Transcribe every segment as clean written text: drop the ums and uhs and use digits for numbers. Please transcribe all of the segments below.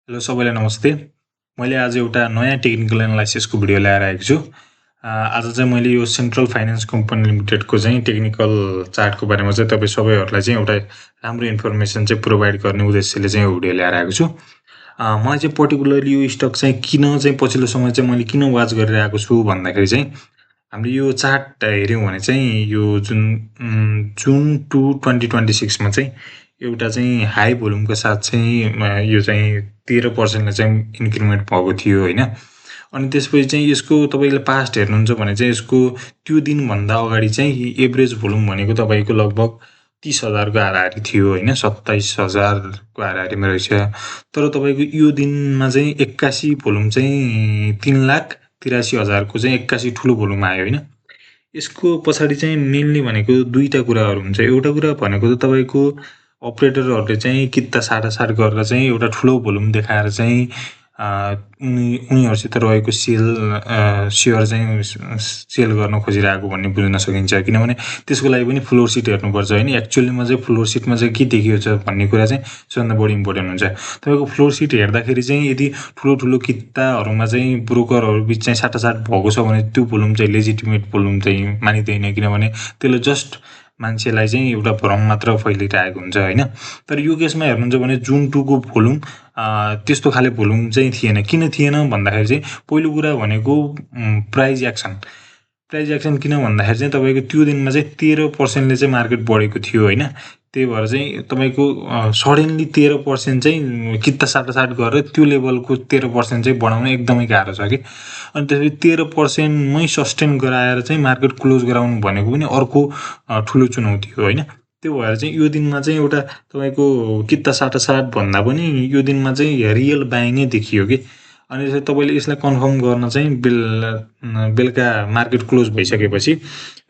Hello सबैलाई नमस्ते। मैले आज एउटा नयाँ टेक्निकल एनालाइसिसको भिडियो ल्याएर आएको छु। आज चाहिँ मैले यो सेन्ट्रल फाइनान्स कम्पनी लिमिटेडको चाहिँ टेक्निकल चार्टको बारेमा चाहिँ तपाईँ सबैहरूलाई चाहिँ एउटा राम्रो इन्फर्मेसन चाहिँ प्रोभाइड गर्ने उद्देश्यले चाहिँ यो भिडियो ल्याएर आएको छु। मलाई चाहिँ पर्टिकुलरली यो स्टक चाहिँ किन चाहिँ पछिल्लो समय चाहिँ मैले किन वाच गरिरहेको छु भन्दाखेरि चाहिँ हामीले यो चार्ट हेऱ्यौँ भने चाहिँ यो जुन 2 2026 मा चाहिँ एउटा चाहिँ हाई भोल्युमको साथ चाहिँ यो चाहिँ 13% ले चाहिँ इन्क्रिमेन्ट भएको थियो होइन। अनि त्यसपछि चाहिँ यसको तपाईँले पास्ट हेर्नुहुन्छ भने चाहिँ यसको त्यो दिनभन्दा अगाडि चाहिँ एभरेज भोल्युम भनेको तपाईँको लगभग 30,000 को हाराहारी थियो होइन, 27,000 को हाराहारीमा रहेछ। तर तपाईँको यो दिनमा चाहिँ 81 भोल्युम चाहिँ 3,83,000 को चाहिँ 81 ठुलो भोल्युम आयो होइन। यसको पछाडि चाहिँ मेनली भनेको दुईटा कुराहरू हुन्छ। एउटा कुरा भनेको त तपाईँको अपरेटरहरूले चाहिँ किता साटासाट गरेर चाहिँ एउटा ठुलो भोल्युम देखाएर चाहिँ उनीहरूसित रहेको सेयर चाहिँ सेल गर्न खोजिरहेको भन्ने बुझ्न सकिन्छ। किनभने त्यसको लागि पनि फ्लोर सिट हेर्नुपर्छ होइन। एक्चुअलीमा चाहिँ फ्लोर सिटमा चाहिँ के देखिएको छ भन्ने कुरा चाहिँ सबभन्दा बढी इम्पोर्टेन्ट हुन्छ। तपाईँको फ्लोर सिट हेर्दाखेरि चाहिँ यदि ठुलो किताहरूमा चाहिँ ब्रोकरहरू बिच चाहिँ साटासाट भएको छ भने त्यो भोल्युम चाहिँ लेजिटिमेट भोल्युम चाहिँ मानिँदैन। किनभने त्यसले जस्ट मान्छेलाई चाहिँ एउटा भ्रम मात्र फैलिरहेको हुन्छ होइन। तर यो केसमा हेर्नुहुन्छ भने जुन 2 को भोल्युम त्यस्तो खाले भोल्युम चाहिँ थिएन। किन थिएन भन्दाखेरि चाहिँ पहिलो कुरा भनेको प्राइज एक्सन किन भन्दाखेरि चाहिँ तपाईँको त्यो दिनमा चाहिँ 13% ले चाहिँ मार्केट बढेको थियो होइन। त्यही भएर चाहिँ तपाईँको सडनली 13% चाहिँ किता साटासाट गरेर त्यो लेभलको 13% चाहिँ बढाउन एकदमै गाह्रो छ कि। अनि त्यसपछि 13% मै सस्टेन गराएर चाहिँ मार्केट क्लोज गराउनु भनेको पनि अर्को ठुलो चुनौती हो होइन। त्यो भएर चाहिँ यो दिनमा चाहिँ एउटा तपाईँको किता साटासाट भन्दा पनि यो दिनमा चाहिँ रियल बाइङै देखियो कि। अनि चाहिँ तपाईँले यसलाई कन्फर्म गर्न चाहिँ बेलुका मार्केट क्लोज भइसकेपछि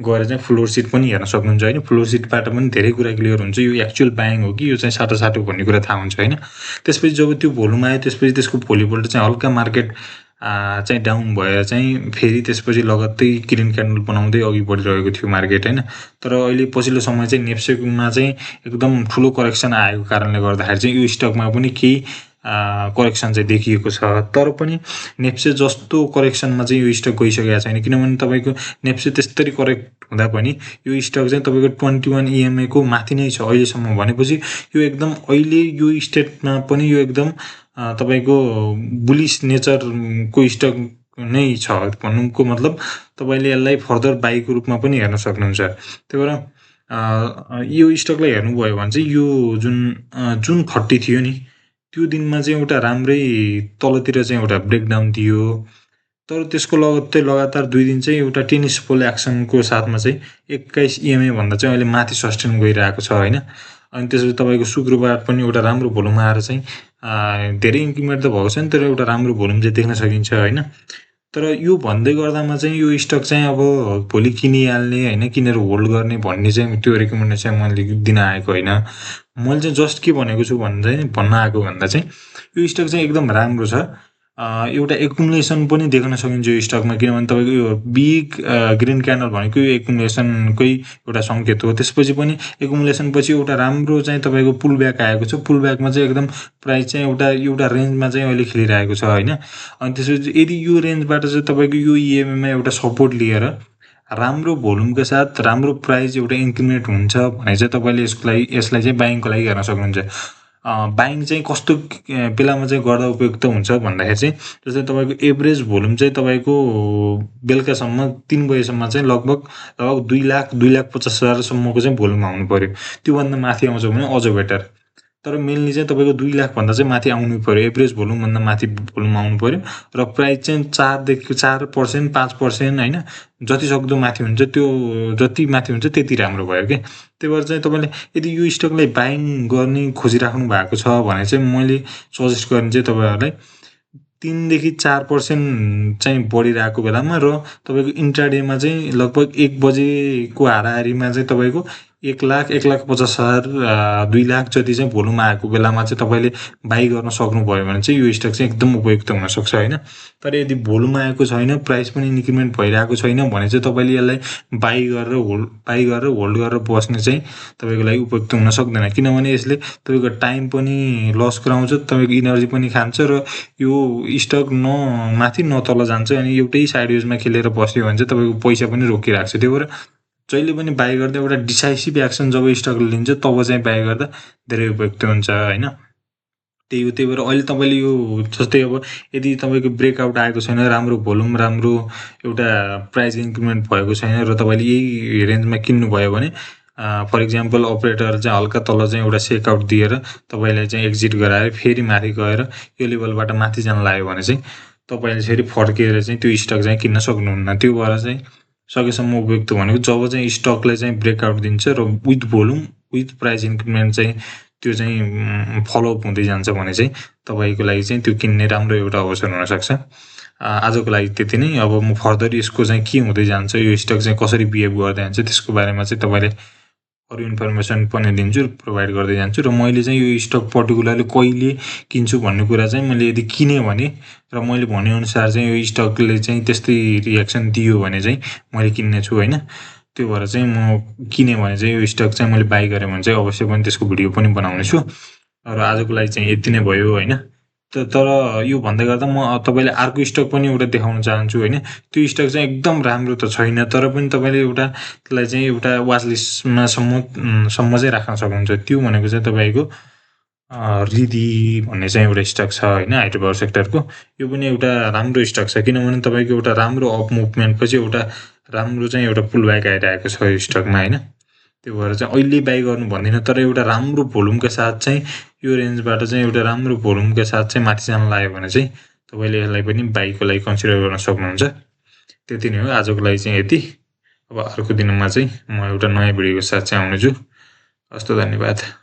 गएर चाहिँ फ्लोर सिट पनि हेर्न सक्नुहुन्छ होइन। फ्लोर सिटबाट पनि धेरै कुरा क्लियर हुन्छ यो एक्चुअल बाइङ हो कि यो चाहिँ साटासाट हो भन्ने कुरा थाहा हुन्छ होइन। त्यसपछि जब त्यो भोल्युम आयो त्यसपछि त्यसको भोलिपल्ट चाहिँ हल्का मार्केट चाहिँ डाउन भएर चाहिँ फेरि त्यसपछि लगत्तै ग्रिन क्यान्डल बनाउँदै अघि बढिरहेको थियो मार्केट होइन। तर अहिले पछिल्लो समय चाहिँ नेप्सेमा चाहिँ एकदम ठुलो करेक्सन आएको कारणले गर्दाखेरि चाहिँ यो स्टकमा पनि केही करेक्सन चाहिँ देखिएको छ। तर पनि नेप्से जस्तो करेक्सनमा चाहिँ यो स्टक गइसकेको छैन। किनभने तपाईँको नेप्से त्यस्तरी करेक्ट हुँदा पनि यो स्टक चाहिँ तपाईँको 21 EMA को माथि नै छ अहिलेसम्म। भनेपछि यो एकदम अहिले यो स्टेटमा पनि यो एकदम तपाईँको बुलिस नेचरको स्टक नै छ भन्नुको मतलब तपाईँले यसलाई फर्दर बाईको रूपमा पनि हेर्न सक्नुहुन्छ। त्यही भएर यो स्टकलाई हेर्नुभयो भने चाहिँ यो जुन 30 थियो नि त्यो दिनमा चाहिँ एउटा राम्रै तलतिर चाहिँ एउटा ब्रेकडाउन दियो। तर त्यसको लगत्तै लगातार 2 दिन चाहिँ एउटा टेनिस पोल एक्सनको साथमा चाहिँ 21 EMA भन्दा चाहिँ अहिले माथि सस्टेन गइरहेको छ होइन। अनि त्यसपछि तपाईँको शुक्रबार पनि एउटा राम्रो भोल्युम आएर चाहिँ धेरै इन्क्रिमेन्ट त भएको छैन तर एउटा राम्रो भोल्युम चाहिँ देख्न सकिन्छ होइन। तर यो भन्दै गर्दामा चाहिँ यो स्टक चाहिँ अब भोलि किनिहाल्ने होइन किनेर होल्ड गर्ने भन्ने चाहिँ त्यो रिकमेन्डेसन मैले दिन आएको होइन। मैले चाहिँ जस्ट के भनेको छु भन्न आएको भन्दा चाहिँ यो स्टक चाहिँ एकदम राम्रो छ। एउटा एकुमुलेसन पनि देख्न सकिन्छ यो स्टकमा। किनभने तपाईँको यो बिग ग्रिन क्यान्डल भनेको यो एकुमुलेसनकै एउटा सङ्केत हो। त्यसपछि पनि एकुमुलेसन पछि एउटा राम्रो चाहिँ तपाईँको पुल ब्याक आएको छ। पुल ब्याकमा चाहिँ एकदम प्राइस चाहिँ एउटा रेन्जमा चाहिँ अहिले खेलिरहेको छ होइन। अनि त्यसपछि यदि यो रेन्जबाट चाहिँ तपाईँको यो EMA एउटा सपोर्ट लिएर राम्रो भोल्युमको साथ राम्रो प्राइस एउटा इन्क्रिमेन्ट हुन्छ भने चाहिँ तपाईँले यसलाई चाहिँ बाइङको लागि हेर्न सक्नुहुन्छ। बाइङ चाहिँ कस्तो बेलामा चाहिँ गर्दा उपयुक्त हुन्छ भन्दाखेरि चाहिँ जस्तै तपाईँको एभरेज भोल्युम चाहिँ तपाईँको बेलुकासम्म 3 बजेसम्म चाहिँ लगभग 2,50,000सम्मको चाहिँ भोल्युम आउनु पर्यो। त्योभन्दा माथि आउँछ भने अझ बेटर। तर मेनली चाहिँ तपाईँको 2 लाख भन्दा चाहिँ माथि आउनु पर्यो। एभरेज भोल्युमभन्दा माथि भोल्युम आउनु पर्यो र प्राइस चाहिँ 4% 5% होइन जति सक्दो माथि हुन्छ त्यो जति माथि हुन्छ त्यति राम्रो भयो क्या। त्यही भएर चाहिँ तपाईँले यदि यो स्टकलाई बाइङ गर्ने खोजिराख्नु भएको छ भने चाहिँ मैले सजेस्ट गर्ने चाहिँ तपाईँहरूलाई 3 देखि 4% चाहिँ बढिरहेको बेलामा र तपाईँको इन्ट्राडेमा चाहिँ लगभग 1 बजेको हाराहारीमा चाहिँ तपाईँको 1,50,000 2 लाख जति चाहिँ भोल्युम आएको बेलामा चाहिँ तपाईँले बाई गर्न सक्नुभयो भने चाहिँ यो स्टक चाहिँ एकदम उपयुक्त हुनसक्छ होइन। तर यदि भोल्युम आएको छैन, प्राइस पनि इन्क्रिमेन्ट भइरहेको छैन भने चाहिँ तपाईँले यसलाई बाई गरेर होल्ड गरेर बस्ने चाहिँ तपाईँको लागि उपयुक्त हुन सक्दैन, किनभने यसले तपाईँको टाइम पनि लस गराउँछ, तपाईँको इनर्जी पनि खान्छ र यो स्टक न माथि न तल जान्छ अनि एउटै साइड वेजमा खेलेर बस्यो भने चाहिँ तपाईँको पैसा पनि रोकिरहेको छ। त्यही भएर जहिले पनि बाई गर्दा एउटा डिसाइसिभ एक्सन जब स्टकले लिन्छ तब चाहिँ बाई गर्दा धेरै उपयुक्त हुन्छ होइन। त्यही भएर अहिले तपाईँले यो जस्तै अब यदि तपाईँको ब्रेकआउट आएको छैन, राम्रो भोल्युम, राम्रो एउटा प्राइस इन्क्रिमेन्ट भएको छैन र तपाईँले यही रेन्जमा किन्नुभयो भने फर इक्जाम्पल अपरेटर चाहिँ हल्का तल चाहिँ एउटा सेकआउट दिएर तपाईँलाई चाहिँ एक्जिट गराएर फेरि माथि गएर यो लेभलबाट माथि जान लाग्यो भने चाहिँ तपाईँले फेरि फर्केर चाहिँ त्यो स्टक चाहिँ किन्न सक्नुहुन्न। त्यो भएर चाहिँ सकेसम्म उपयुक्त भनेको जब चाहिँ स्टकले चाहिँ ब्रेकआउट दिन्छ र with volume with price increment चाहिँ त्यो चाहिँ फलोअप हुँदै जान्छ भने चाहिँ तपाईँको लागि चाहिँ त्यो किन्ने राम्रो एउटा अवसर हुनसक्छ। आजको लागि त्यति नै। अब म फर्दर यसको चाहिँ के हुँदै जान्छ, यो स्टक चाहिँ कसरी बिहेभ गर्दै जान्छ त्यसको बारेमा चाहिँ तपाईँले अरू इन्फर्मेसन पनि दिन्छु, प्रोभाइड गर्दै जान्छु। र मैले चाहिँ यो स्टक पर्टिकुलरली कहिले किन्छु भन्ने कुरा चाहिँ मैले यदि किनेँ भने र मैले भनेअनुसार चाहिँ यो स्टकले चाहिँ त्यस्तै रियाक्सन दियो भने चाहिँ मैले किन्ने छु होइन। त्यो भएर चाहिँ म किनेँ भने चाहिँ यो स्टक चाहिँ मैले बाई गरेँ भने चाहिँ अवश्य पनि त्यसको भिडियो पनि बनाउने छु। र आजको लागि चाहिँ यति नै भयो होइन। तर यो भन्दै गर्दा म तपाईँले अर्को स्टक पनि एउटा देखाउन चाहन्छु होइन। त्यो स्टक चाहिँ एकदम राम्रो त छैन, तर पनि तपाईँले एउटा त्यसलाई चाहिँ एउटा वाच लिस्टमा सम्म चाहिँ राख्न सक्नुहुन्छ। त्यो भनेको चाहिँ तपाईँको रिदी भन्ने चाहिँ एउटा स्टक छ होइन, हाइड्रो पावर सेक्टरको। यो पनि एउटा राम्रो स्टक छ, किनभने तपाईँको एउटा राम्रो अप मुभमेन्टपछि एउटा राम्रो चाहिँ एउटा पुल ब्याक आइरहेको छ यो स्टकमा होइन। त्यो भएर चाहिँ अहिले बाई गर्नु भन्दिनँ, तर एउटा राम्रो भोल्युमका साथ चाहिँ यो रेन्जबाट चाहिँ एउटा राम्रो भोल्युमका साथ चाहिँ माथि जान लाग्यो भने चाहिँ तपाईँले यसलाई पनि बाईको लागि कन्सिडर गर्न सक्नुहुन्छ। त्यति नै हो आजको लागि चाहिँ यति। अब अर्को दिनमा चाहिँ म एउटा नयाँ भिडियोको साथ चाहिँ आउनेछु। हस् त, धन्यवाद।